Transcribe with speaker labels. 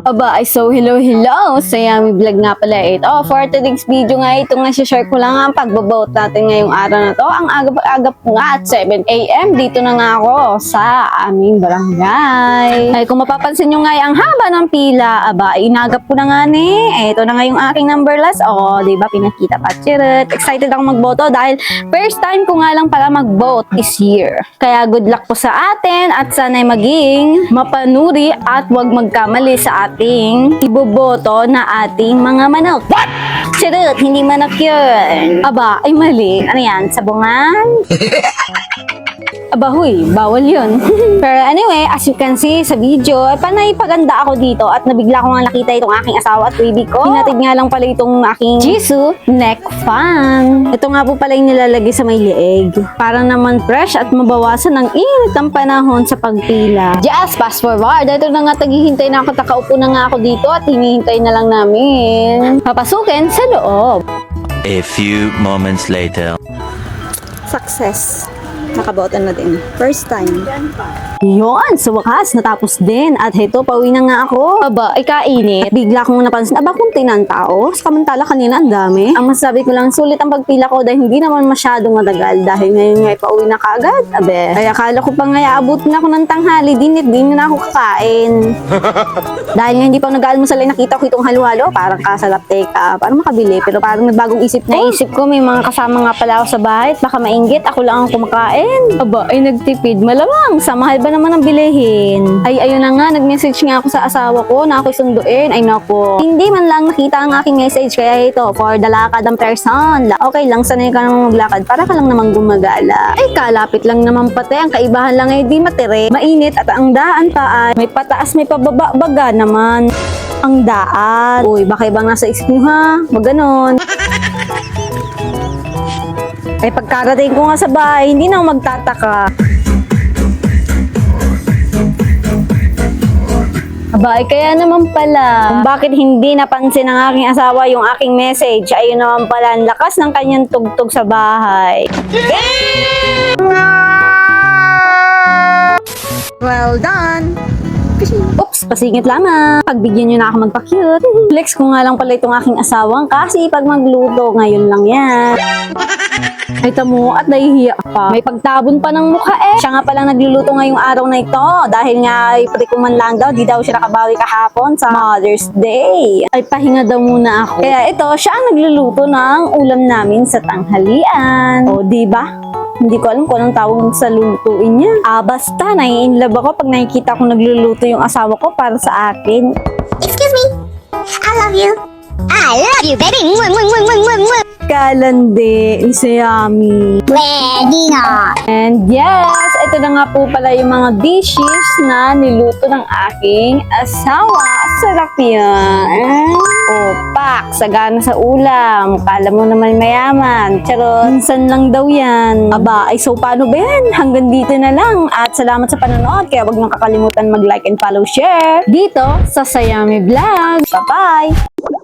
Speaker 1: Aba, so hello sa Yummy Vlog nga pala ito. For today's video nga, ito nga share ko lang ang pagbabout natin ngayong araw na to. Ang agap-agap nga at 7 AM. Dito na nga ako sa aming barangay. Ay, kung mapapansin nyo nga ang haba ng pila, aba, inagap ko na nga ni. Ito na nga yung aking number last. O, diba, pinakita pa. Chirut. Excited ako magboto dahil first time ko nga lang pala magbote this year. Kaya good luck po sa atin at sana'y maging mapanuri at wag magkamali sa ating iboboto na ating mga manok. What? Charot, hindi manok yun. Aba, ay mali. Ano yan? Sabungan? Aba, huy, bawal yun. Pero anyway, as you can see sa video, panay paganda ako dito at nabigla ko nga nakita itong aking asawa at baby ko. Hinatid nga lang pala itong aking Jisoo neck fan. Ito nga po pala yung nilalagay sa may lieg. Para naman fresh at mabawasan ang init ng panahon sa pagpila. Just fast forward. Ito na nga, taghihintay na ako. Takaupo na nga ako dito at hinihintay na lang namin papasukin sa loob.
Speaker 2: A few moments later.
Speaker 1: Success. Nakabotan na din. First time. Yun, sa wakas, natapos din. At heto, pauwi na nga ako. Aba, ay kainit. Bigla kong napansin, aba, kunti na ang tao. Samantala kanina, ang dami. Ang masasabi ko lang, sulit ang pagpila ko dahil hindi naman masyadong matagal. Dahil ngayon nga, pauwi na kaagad. Abe, ay akala ko pa nga, abutin ako ng tanghali. Din na ako kakain. Dahil nga, hindi pa nag-aalmusal ay nakita ko itong halo-halo. Parang kasalap, teka. Parang makabili. Pero parang nagbagong isip ko. Naisip ko, may mga kasama nga pala ako sa bahay. Baka mainggit, ako lang ang kumakain. Aba, ay nagtipid. Malamang, sa mahal ba naman ang bilihin? Ay, ayun na nga, nag-message nga ako sa asawa ko na ako'y sunduin. Ay, naku. Hindi man lang nakita ang aking message. Kaya ito, for the lakad ng person. Okay lang, sanay ka naman maglakad. Para ka lang naman gumagala. Ay, kalapit lang naman pati. Ang kaibahan lang ay di matire. Mainit at ang daan pa ay may pataas, may pababa. Baga naman. Ang daan. Uy, baka ibang nasa isip nyo ha? Wag ganon. Ay, pagkarating ko nga sa bahay, hindi na ako magtataka. Aba, ay kaya naman pala. Kung bakit hindi napansin ng aking asawa yung aking message, ayun naman pala ang lakas ng kanyang tugtog sa bahay. Well done! Oops, pasingit lamang. Pagbigyan nyo na ako magpa-cute. Flex ko nga lang pala itong aking asawang kasi pag magluto, ngayon lang yan. Ay tamo, at nahihiya pa. May pagtabon pa ng mukha eh. Siya nga palang nagluluto ngayong araw na ito. Dahil nga ay patikuman lang daw, di daw siya nakabawi kahapon sa Mother's Day. Ay pahinga daw muna ako. Kaya ito, siya ang nagluluto ng ulam namin sa tanghalian. O, diba? Hindi ko alam kung anong tawag sa lulutuin niya. Basta, nai-inlove ako pag nakikita ko nagluluto yung asawa ko para sa akin.
Speaker 3: Excuse me. I love you. I love you, baby. Mwah, mwah, mwah, mwah, mwah, mwah.
Speaker 1: Kalande, Yummy.
Speaker 3: Pwede na.
Speaker 1: And yes, ito na nga po pala yung mga dishes na niluto ng aking asawa. Sarap yan. O, pak, sagana sa ulam. Kala mo naman mayaman. Charot, minsan lang daw yan. Aba, ay so paano ba yan? Hanggang dito na lang. At salamat sa panonood. Kaya wag nang kakalimutan mag-like and follow, share dito sa Yummy Vlog. Bye-bye!